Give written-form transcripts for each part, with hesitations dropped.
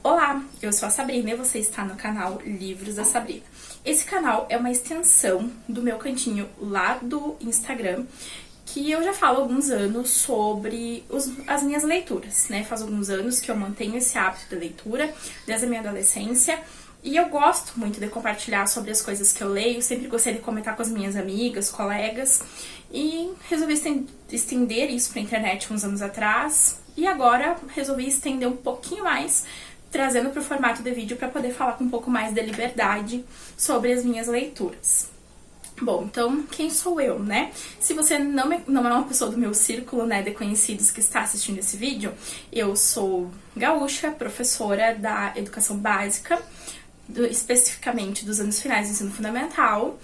Olá, eu sou a Sabrina e você está no canal Livros da Sabrina. Esse canal é uma extensão do meu cantinho lá do Instagram, que eu já falo há alguns anos sobre as minhas leituras, né? Faz alguns anos que eu mantenho esse hábito de leitura, desde a minha adolescência, e eu gosto muito de compartilhar sobre as coisas que eu leio, sempre gostei de comentar com as minhas amigas, colegas, e resolvi estender isso para a internet uns anos atrás, e agora resolvi estender um pouquinho mais, trazendo para o formato de vídeo para poder falar com um pouco mais de liberdade sobre as minhas leituras. Bom, então, quem sou eu, né? Se você não é uma pessoa do meu círculo, né, de conhecidos que está assistindo esse vídeo, eu sou gaúcha, professora da educação básica, especificamente dos anos finais do ensino fundamental,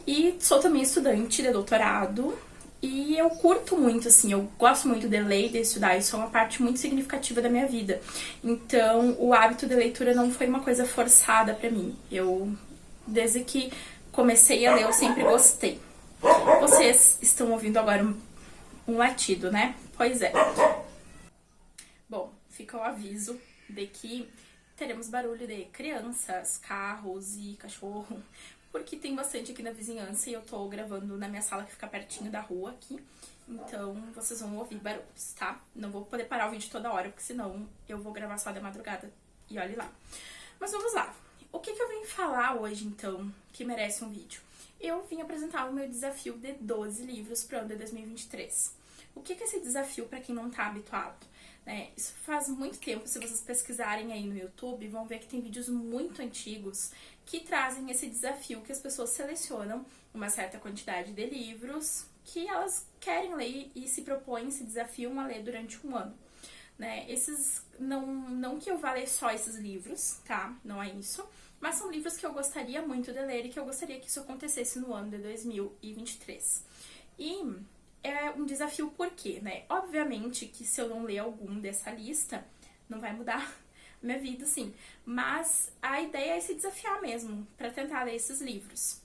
e sou também estudante de doutorado. E eu curto muito, assim, eu gosto muito de ler e de estudar, isso é uma parte muito significativa da minha vida. Então, o hábito de leitura não foi uma coisa forçada pra mim. Desde que comecei a ler, eu sempre gostei. Vocês estão ouvindo agora um latido, né? Pois é. Bom, fica o aviso de que teremos barulho de crianças, carros e cachorro, porque tem bastante aqui na vizinhança e eu tô gravando na minha sala que fica pertinho da rua aqui. Então, vocês vão ouvir barulhos, tá? Não vou poder parar o vídeo toda hora, porque senão eu vou gravar só de madrugada e olhe lá. Mas vamos lá. O que eu vim falar hoje, então, que merece um vídeo? Eu vim apresentar o meu desafio de 12 livros para o ano de 2023. O que é esse desafio para quem não tá habituado? Isso faz muito tempo, se vocês pesquisarem aí no YouTube, vão ver que tem vídeos muito antigos que trazem esse desafio, que as pessoas selecionam uma certa quantidade de livros que elas querem ler e se propõem, se desafiam a ler durante um ano. Esses, não que eu vá ler só esses livros, tá? Não é isso. Mas são livros que eu gostaria muito de ler e que eu gostaria que isso acontecesse no ano de 2023. E é um desafio por quê, né? Obviamente que se eu não ler algum dessa lista, não vai mudar minha vida, sim. Mas a ideia é se desafiar mesmo, para tentar ler esses livros.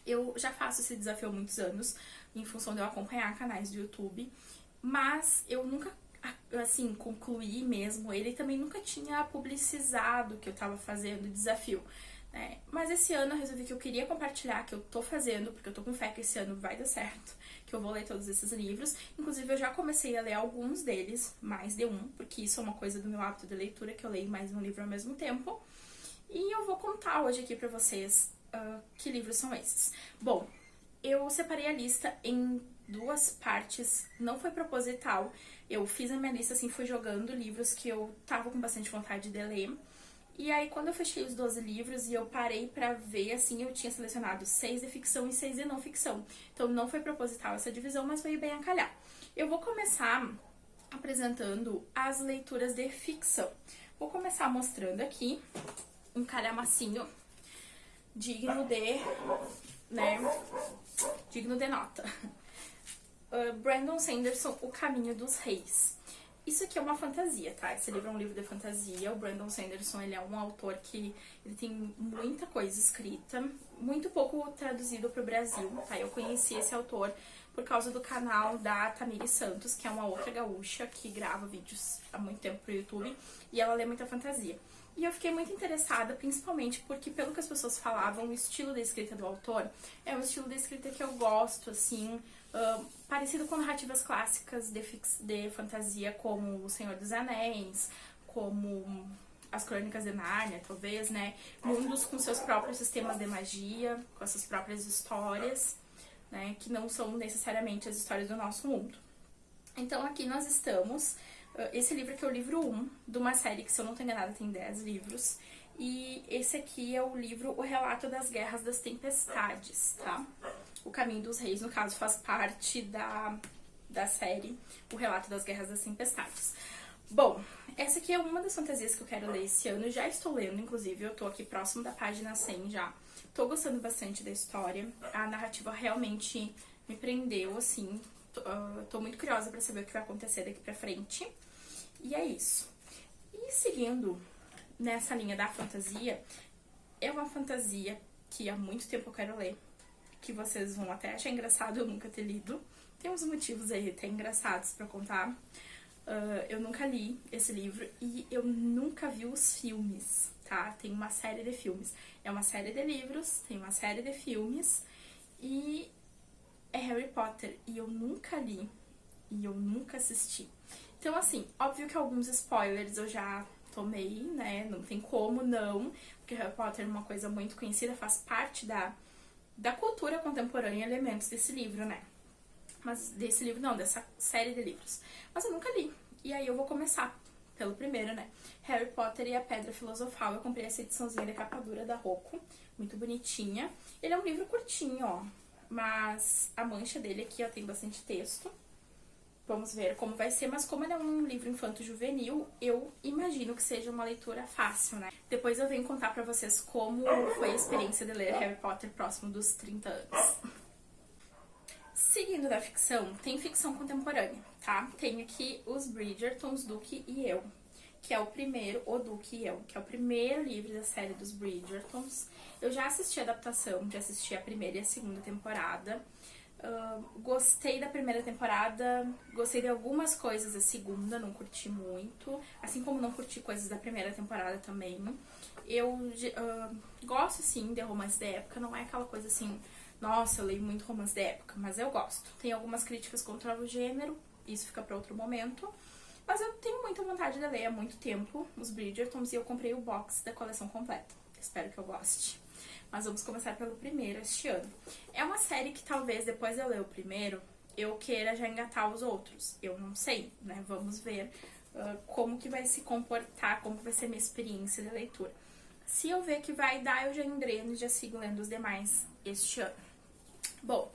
Eu já faço esse desafio há muitos anos, em função de eu acompanhar canais do YouTube, mas eu nunca, assim, concluí mesmo ele, também nunca tinha publicizado que eu tava fazendo o desafio. Mas esse ano eu resolvi que eu queria compartilhar, que eu tô fazendo, porque eu tô com fé que esse ano vai dar certo, que eu vou ler todos esses livros. Inclusive eu já comecei a ler alguns deles, mais de um, porque isso é uma coisa do meu hábito de leitura, que eu leio mais de um livro ao mesmo tempo. E eu vou contar hoje aqui pra vocês que livros são esses. Bom, eu separei a lista em duas partes, não foi proposital. Eu fiz a minha lista assim, fui jogando livros que eu tava com bastante vontade de ler. E aí, quando eu fechei os 12 livros e eu parei pra ver, assim, eu tinha selecionado 6 de ficção e 6 de não ficção. Então, não foi proposital essa divisão, mas veio bem a calhar. Eu vou começar apresentando as leituras de ficção. Vou começar mostrando aqui um calhamacinho digno de nota. Brandon Sanderson, O Caminho dos Reis. Isso aqui é uma fantasia, tá? Esse livro é um livro de fantasia. O Brandon Sanderson, ele é um autor que ele tem muita coisa escrita, muito pouco traduzido para o Brasil, tá? Eu conheci esse autor por causa do canal da Tamiri Santos, que é uma outra gaúcha que grava vídeos há muito tempo pro YouTube, e ela lê muita fantasia. E eu fiquei muito interessada, principalmente porque, pelo que as pessoas falavam, o estilo de escrita do autor é um estilo de escrita que eu gosto, assim, parecido com narrativas clássicas de fantasia, como O Senhor dos Anéis, como As Crônicas de Nárnia, talvez, né? Mundos com seus próprios sistemas de magia, com as suas próprias histórias, né? Que não são necessariamente as histórias do nosso mundo. Então, aqui nós estamos. Esse livro aqui é o livro 1 de uma série que, se eu não estou enganada, tem 10 livros. E esse aqui é o livro O Relato das Guerras das Tempestades, tá? O Caminho dos Reis, no caso, faz parte da série O Relato das Guerras das Tempestades. Bom, essa aqui é uma das fantasias que eu quero ler esse ano. Já estou lendo, inclusive, eu tô aqui próximo da página 100 já. Tô gostando bastante da história. A narrativa realmente me prendeu, assim. Tô muito curiosa pra saber o que vai acontecer daqui pra frente. E é isso. E seguindo nessa linha da fantasia, é uma fantasia que há muito tempo eu quero ler, que vocês vão até achar engraçado eu nunca ter lido. Tem uns motivos aí até engraçados pra contar. Eu nunca li esse livro e eu nunca vi os filmes, tá? Tem uma série de filmes. É uma série de livros, tem uma série de filmes e é Harry Potter e eu nunca li e eu nunca assisti. Então, assim, óbvio que alguns spoilers eu já tomei, né? Não tem como não, porque Harry Potter é uma coisa muito conhecida, faz parte da cultura contemporânea, elementos desse livro, né? Mas desse livro não, dessa série de livros. Mas eu nunca li. E aí eu vou começar pelo primeiro, né? Harry Potter e a Pedra Filosofal. Eu comprei essa ediçãozinha de capa dura da Rocco, muito bonitinha. Ele é um livro curtinho, ó, mas a mancha dele aqui, ó, tem bastante texto. Vamos ver como vai ser, mas como ele é um livro infanto-juvenil, eu imagino que seja uma leitura fácil, né? Depois eu venho contar pra vocês como foi a experiência de ler Harry Potter próximo dos 30 anos. Seguindo da ficção, tem ficção contemporânea, tá? Tem aqui os Bridgertons, Duque e Eu, que é o primeiro, O Duque e Eu, que é o primeiro livro da série dos Bridgertons. Eu já assisti a adaptação, já assisti a primeira e a segunda temporada. Gostei da primeira temporada, gostei de algumas coisas da segunda, não curti muito, assim como não curti coisas da primeira temporada também. Eu gosto, sim, de romance de época, não é aquela coisa assim, nossa, eu leio muito romance de época, mas eu gosto. Tem algumas críticas contra o gênero, isso fica pra outro momento, mas eu tenho muita vontade de ler há muito tempo os Bridgertons e eu comprei o box da coleção completa. Espero que eu goste. Mas vamos começar pelo primeiro este ano. É uma série que talvez depois de eu ler o primeiro, eu queira já engatar os outros. Eu não sei, né? Vamos ver como que vai se comportar, como vai ser minha experiência de leitura. Se eu ver que vai dar, eu já engreno e já sigo lendo os demais este ano. Bom,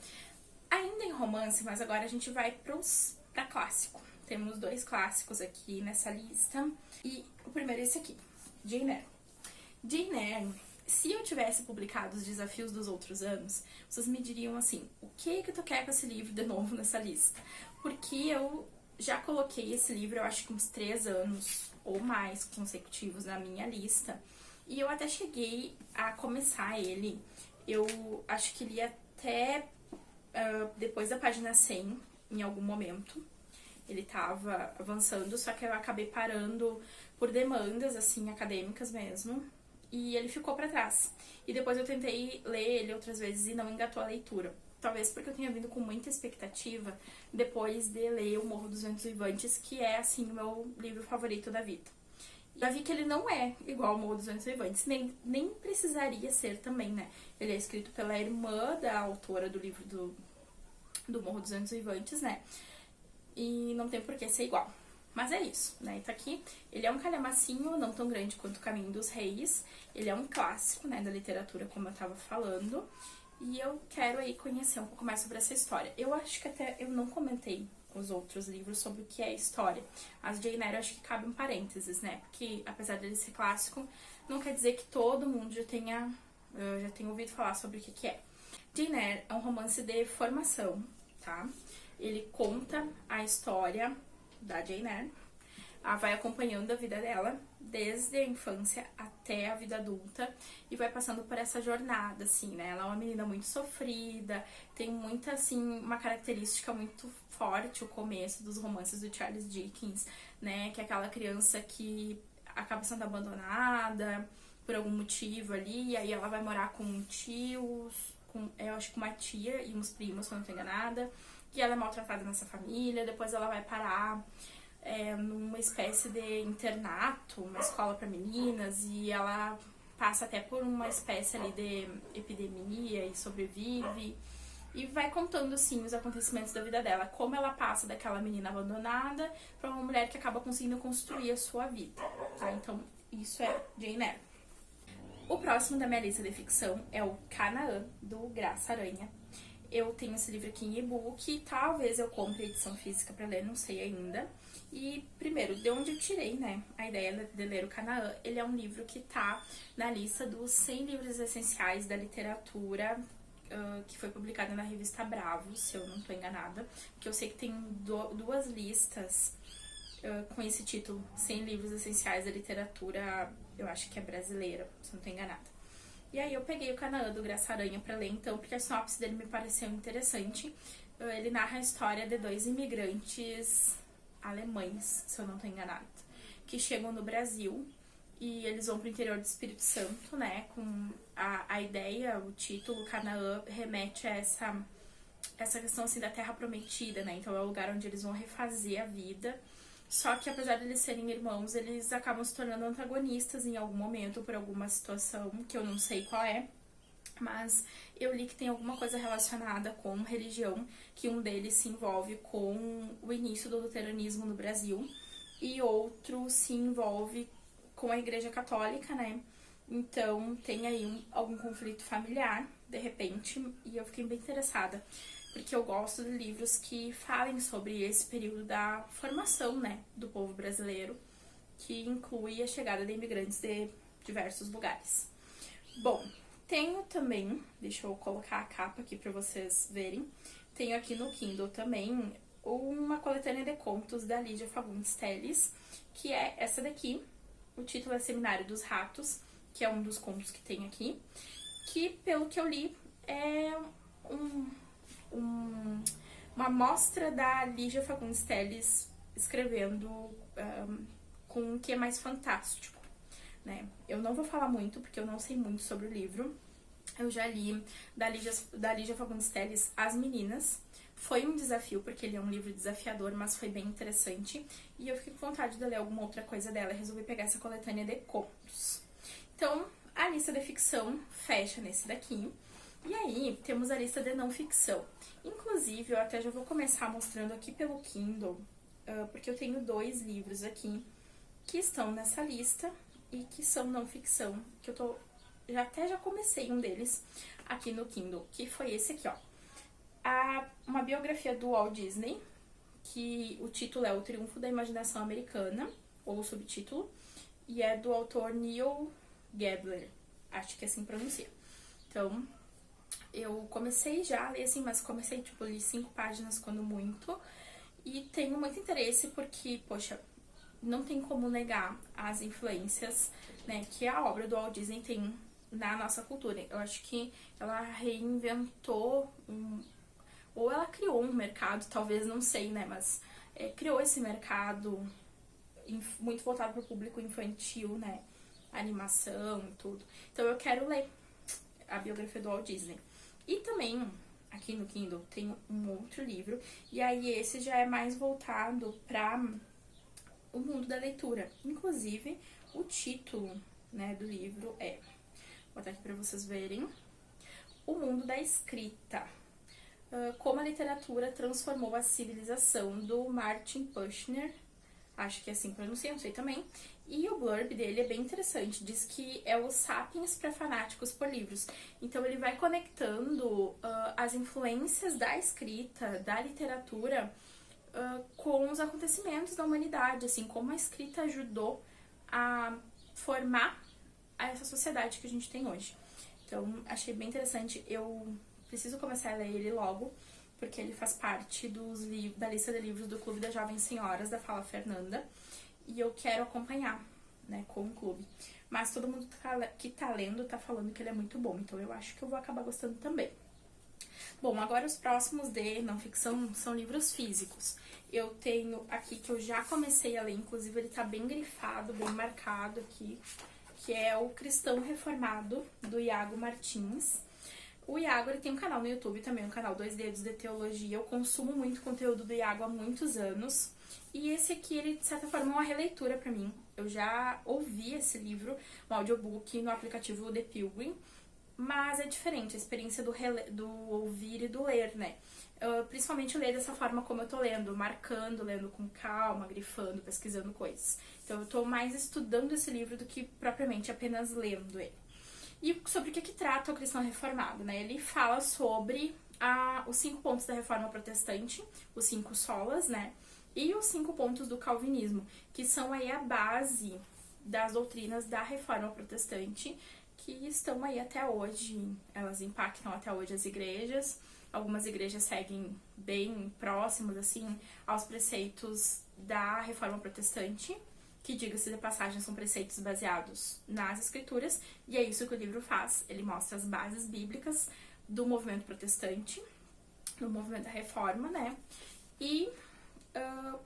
ainda em romance, mas agora a gente vai pra clássico. Temos 2 clássicos aqui nessa lista. E o primeiro é esse aqui, Jane Eyre. Jane Eyre, se eu tivesse publicado os desafios dos outros anos, vocês me diriam assim, o que tu quer com esse livro de novo nessa lista? Porque eu já coloquei esse livro, eu acho que uns 3 anos ou mais consecutivos na minha lista. E eu até cheguei a começar ele, eu acho que li até depois da página 100, em algum momento. Ele tava avançando, só que eu acabei parando por demandas, assim, acadêmicas mesmo. E ele ficou pra trás. E depois eu tentei ler ele outras vezes e não engatou a leitura. Talvez porque eu tenha vindo com muita expectativa depois de ler O Morro dos Ventos Uivantes, que é, assim, o meu livro favorito da vida. Já vi que ele não é igual ao Morro dos Ventos Uivantes, nem precisaria ser também, né? Ele é escrito pela irmã da autora do livro do Morro dos Ventos Uivantes, né? E não tem por que ser igual. Mas é isso, né? Tá aqui. Ele é um calhamacinho, não tão grande quanto O Caminho dos Reis. Ele é um clássico, né, da literatura, como eu tava falando. E eu quero aí conhecer um pouco mais sobre essa história. Eu acho que até eu não comentei com os outros livros sobre o que é história. As Jane Eyre eu acho que cabe um parênteses, né? Porque apesar dele ser clássico, não quer dizer que todo mundo já tenha ouvido falar sobre o que é. Jane Eyre é um romance de formação, tá? Ele conta a história da Jane Eyre, vai acompanhando a vida dela desde a infância até a vida adulta e vai passando por essa jornada, assim, né? Ela é uma menina muito sofrida, tem muita, assim, uma característica muito forte o começo dos romances do Charles Dickens, né? Que é aquela criança que acaba sendo abandonada por algum motivo ali, e aí ela vai morar com tios, eu acho que uma tia e uns primos, se eu não tô enganada, que ela é maltratada nessa família, depois ela vai parar numa espécie de internato, uma escola para meninas, e ela passa até por uma espécie ali de epidemia e sobrevive, e vai contando, assim, os acontecimentos da vida dela, como ela passa daquela menina abandonada para uma mulher que acaba conseguindo construir a sua vida, tá? Então, isso é Jane Eyre. O próximo da minha lista de ficção é o Canaã, do Graça Aranha. Eu tenho esse livro aqui em e-book, talvez eu compre a edição física pra ler, não sei ainda. E, primeiro, de onde eu tirei, né, a ideia de ler o Canaã? Ele é um livro que tá na lista dos 100 livros essenciais da literatura, que foi publicada na revista Bravo, se eu não tô enganada. Porque eu sei que tem 2 listas com esse título, 100 livros essenciais da literatura, eu acho que é brasileira, se não tô enganada. E aí eu peguei o Canaã do Graça Aranha pra ler então, porque a sinopse dele me pareceu interessante. Ele narra a história de 2 imigrantes alemães, se eu não estou enganada, que chegam no Brasil e eles vão pro interior do Espírito Santo, né? Com a ideia, o título Canaã remete a essa questão assim da Terra Prometida, né? Então é o lugar onde eles vão refazer a vida. Só que apesar de eles serem irmãos, eles acabam se tornando antagonistas em algum momento por alguma situação que eu não sei qual é. Mas eu li que tem alguma coisa relacionada com religião, que um deles se envolve com o início do luteranismo no Brasil e outro se envolve com a Igreja Católica, né? Então tem aí algum conflito familiar, de repente, e eu fiquei bem interessada, porque eu gosto de livros que falem sobre esse período da formação, né, do povo brasileiro, que inclui a chegada de imigrantes de diversos lugares. Bom, tenho também, deixa eu colocar a capa aqui para vocês verem, tenho aqui no Kindle também uma coletânea de contos da Lídia Fagundes Telles, que é essa daqui. O título é Seminário dos Ratos, que é um dos contos que tem aqui, que pelo que eu li é uma amostra da Lídia Fagundes Telles escrevendo com um que é mais fantástico, né? Eu não vou falar muito, porque eu não sei muito sobre o livro. Eu já li da Lídia Fagundes Telles As Meninas. Foi um desafio, porque ele é um livro desafiador, mas foi bem interessante. E eu fiquei com vontade de ler alguma outra coisa dela e resolvi pegar essa coletânea de contos. Então, a lista de ficção fecha nesse daqui. E aí, temos a lista de não ficção. Inclusive, eu até já vou começar mostrando aqui pelo Kindle, porque eu tenho 2 livros aqui que estão nessa lista e que são não ficção, que eu tô... já comecei um deles aqui no Kindle, que foi esse aqui, ó. Uma biografia do Walt Disney, que o título é O Triunfo da Imaginação Americana, ou o subtítulo, e é do autor Neil Gabler, acho que assim pronuncia. Então, eu comecei já a ler assim, mas comecei, tipo, li 5 páginas quando muito, e tenho muito interesse porque, poxa, não tem como negar as influências, né, que a obra do Walt Disney tem na nossa cultura. Eu acho que ela reinventou ou ela criou um mercado, talvez, não sei, né, mas criou esse mercado muito voltado para o público infantil, né, animação e tudo. Então eu quero ler a biografia do Walt Disney. E também, aqui no Kindle, tem um outro livro, e aí esse já é mais voltado para o mundo da leitura. Inclusive, o título, né, do livro é, vou botar aqui para vocês verem, O Mundo da Escrita. Como a literatura transformou a civilização, do Martin Pushner, acho que é assim pronuncia, não sei também. E o blurb dele é bem interessante, diz que é o Sapiens para fanáticos por livros. Então ele vai conectando as influências da escrita, da literatura, com os acontecimentos da humanidade, assim, como a escrita ajudou a formar essa sociedade que a gente tem hoje. Então, achei bem interessante. Eu preciso começar a ler ele logo, porque ele faz parte da lista de livros do Clube das Jovens Senhoras, da Fala Fernanda, e eu quero acompanhar, né, com o clube. Mas todo mundo que tá lendo tá falando que ele é muito bom, então eu acho que eu vou acabar gostando também. Bom, agora os próximos de não ficção são livros físicos. Eu tenho aqui que eu já comecei a ler, inclusive ele tá bem grifado, bem marcado aqui, que é o Cristão Reformado, do Iago Martins. O Iago, ele tem um canal no YouTube também, um canal 2 Dedos de Teologia. Eu consumo muito conteúdo do Iago há muitos anos. E esse aqui, ele, de certa forma, é uma releitura pra mim. Eu já ouvi esse livro, um audiobook, no aplicativo The Pilgrim. Mas é diferente a experiência do ouvir e do ler, né? Principalmente ler dessa forma como eu tô lendo, marcando, lendo com calma, grifando, pesquisando coisas. Então eu tô mais estudando esse livro do que propriamente apenas lendo ele. E sobre o que trata o Cristão Reformado, né? Ele fala sobre os 5 pontos da Reforma Protestante, os 5 solas, né? E os 5 pontos do Calvinismo, que são aí a base das doutrinas da Reforma Protestante, que estão aí até hoje, elas impactam até hoje as igrejas. Algumas igrejas seguem bem próximos, assim, aos preceitos da Reforma Protestante, que, diga-se de passagem, são preceitos baseados nas escrituras, e é isso que o livro faz. Ele mostra as bases bíblicas do movimento protestante, do movimento da Reforma, né? E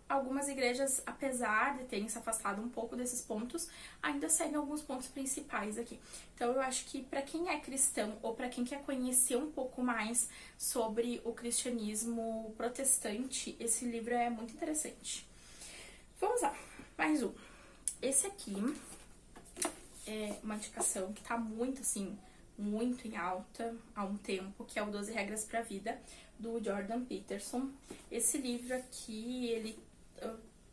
algumas igrejas, apesar de terem se afastado um pouco desses pontos, ainda seguem alguns pontos principais aqui. Então eu acho que para quem é cristão ou para quem quer conhecer um pouco mais sobre o cristianismo protestante, esse livro é muito interessante. Vamos lá, mais um. Esse aqui é uma indicação que tá muito assim, muito em alta há um tempo, que é o 12 Regras para a Vida, do Jordan Peterson. Esse livro aqui, ele,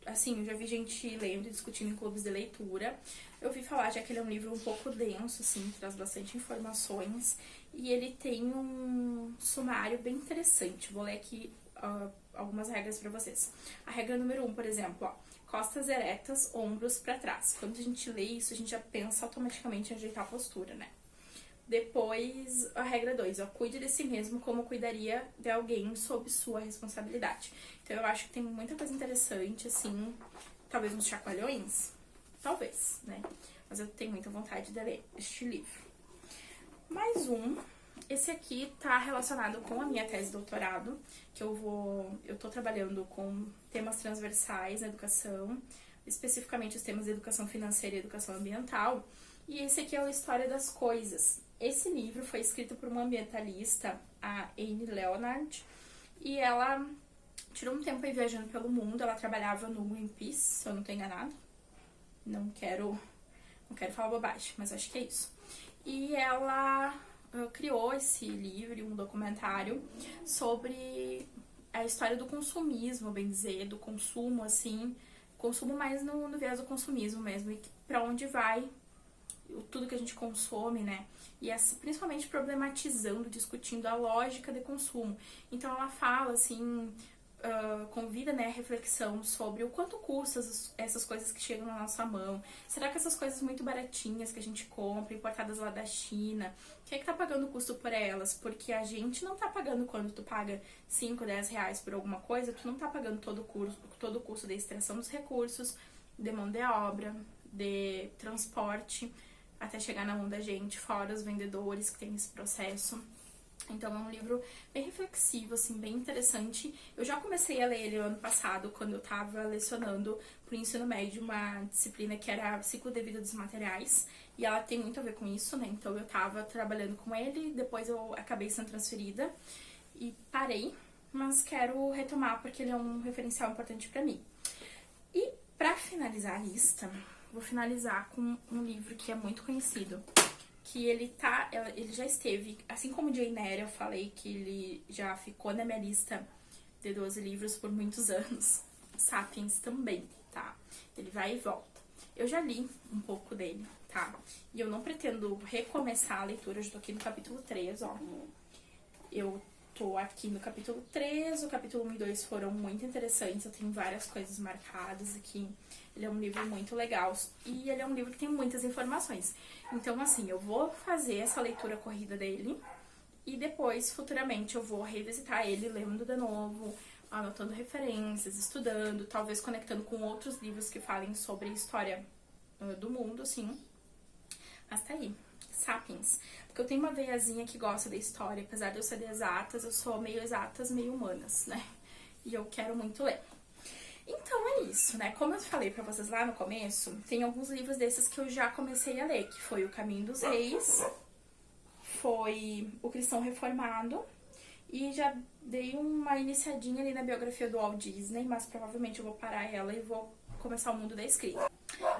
assim, eu já vi gente lendo e discutindo em clubes de leitura. Eu ouvi falar já que ele é um livro um pouco denso, assim, traz bastante informações, e ele tem um sumário bem interessante. Vou ler aqui algumas regras para vocês. A regra número 1, por exemplo, ó, costas eretas, ombros para trás. Quando a gente lê isso, a gente já pensa automaticamente em ajeitar a postura, né? Depois, a regra 2, ó, cuide de si mesmo como cuidaria de alguém sob sua responsabilidade. Então, eu acho que tem muita coisa interessante, assim, talvez uns chacoalhões, talvez, né? Mas eu tenho muita vontade de ler este livro. Mais um, esse aqui tá relacionado com a minha tese de doutorado, que eu tô trabalhando com temas transversais na educação, especificamente os temas de educação financeira e educação ambiental, e esse aqui é o História das Coisas. Esse livro foi escrito por uma ambientalista, a Anne Leonard, e ela tirou um tempo aí viajando pelo mundo. Ela trabalhava no Greenpeace, se eu não tô enganada. Não quero falar bobagem, mas acho que é isso. E ela criou esse livro, um documentário, sobre a história do consumismo, bem dizer, do consumo, assim, consumo mais no viés do consumismo mesmo, e pra onde vai tudo que a gente consome, né? E principalmente problematizando, discutindo a lógica de consumo. Então ela fala, assim, convida, né, a reflexão sobre o quanto custa essas coisas que chegam na nossa mão. Será que essas coisas muito baratinhas que a gente compra, importadas lá da China, quem é que tá pagando o custo por elas? Porque a gente não tá pagando quando tu paga 5, 10 reais por alguma coisa, tu não tá pagando todo o custo da extração dos recursos, de mão de obra, de transporte, até chegar na mão da gente, fora os vendedores que tem esse processo. Então é um livro bem reflexivo, assim, bem interessante. Eu já comecei a ler ele ano passado, quando eu tava lecionando pro ensino médio uma disciplina que era Ciclo de Vida dos Materiais, e ela tem muito a ver com isso, né? Então eu tava trabalhando com ele, depois eu acabei sendo transferida e parei, mas quero retomar porque ele é um referencial importante pra mim. E pra finalizar a lista, vou finalizar com um livro que é muito conhecido, que ele já esteve, assim como Jane Eyre, eu falei que ele já ficou na minha lista de 12 livros por muitos anos. Sapiens também, tá? Ele vai e volta. Eu já li um pouco dele, tá? E eu não pretendo recomeçar a leitura, eu já tô aqui no capítulo 3, ó. Eu tô aqui no capítulo 3, o capítulo 1 e 2 foram muito interessantes, eu tenho várias coisas marcadas aqui. Ele é um livro muito legal e ele é um livro que tem muitas informações. Então, assim, eu vou fazer essa leitura corrida dele e depois, futuramente, eu vou revisitar ele, lendo de novo, anotando referências, estudando, talvez conectando com outros livros que falem sobre a história do mundo, assim. Mas tá aí, Sapiens. Porque eu tenho uma veiazinha que gosta da história, apesar de eu ser de exatas, eu sou meio exatas, meio humanas, né? E eu quero muito ler. Então é isso, né? Como eu falei pra vocês lá no começo, tem alguns livros desses que eu já comecei a ler, que foi O Caminho dos Reis, foi O Cristão Reformado, e já dei uma iniciadinha ali na biografia do Walt Disney, mas provavelmente eu vou parar ela e vou começar o mundo da escrita.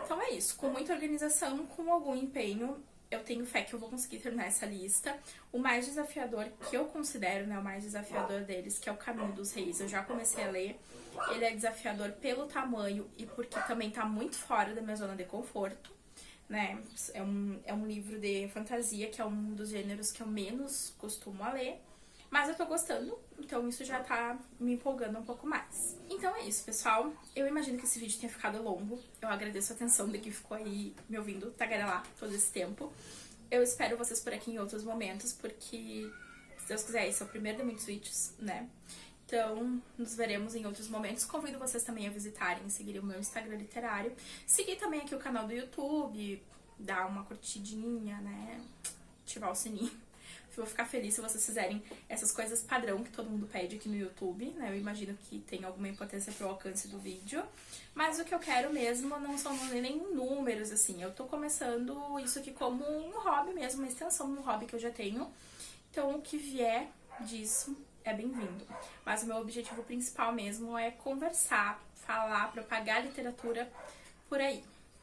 Então é isso, com muita organização, com algum empenho, eu tenho fé que eu vou conseguir terminar essa lista. O mais desafiador que eu considero, né, o mais desafiador deles, que é O Caminho dos Reis, eu já comecei a ler. Ele é desafiador pelo tamanho e porque também tá muito fora da minha zona de conforto, né? É um livro de fantasia, que é um dos gêneros que eu menos costumo a ler. Mas eu tô gostando, então isso já tá me empolgando um pouco mais. Então é isso, pessoal. Eu imagino que esse vídeo tenha ficado longo. Eu agradeço a atenção de quem ficou aí me ouvindo tagarelar todo esse tempo. Eu espero vocês por aqui em outros momentos, porque, se Deus quiser, esse é o primeiro de muitos vídeos, né? Então, nos veremos em outros momentos. Convido vocês também a visitarem e seguirem o meu Instagram literário. Seguir também aqui o canal do YouTube, dar uma curtidinha, né? Ativar o sininho. vou ficar feliz se vocês fizerem essas coisas padrão que todo mundo pede aqui no YouTube, né? Eu imagino que tem alguma importância pro alcance do vídeo. Mas o que eu quero mesmo não são nem números, assim. Eu tô começando isso aqui como um hobby mesmo, uma extensão do hobby que eu já tenho. Então, o que vier disso é bem-vindo. Mas o meu objetivo principal mesmo é conversar, falar, propagar literatura por aí.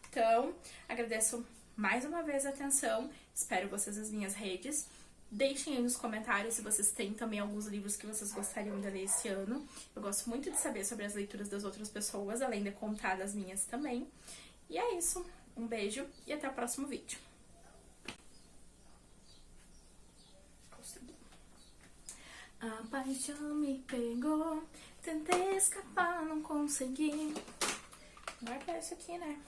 Então, agradeço mais uma vez a atenção, espero vocês nas minhas redes. Deixem aí nos comentários se vocês têm também alguns livros que vocês gostariam de ler esse ano. Eu gosto muito de saber sobre as leituras das outras pessoas, além de contar das minhas também. E é isso, um beijo e até o próximo vídeo. A paixão me pegou, tentei escapar, não consegui. Agora é isso aqui, né?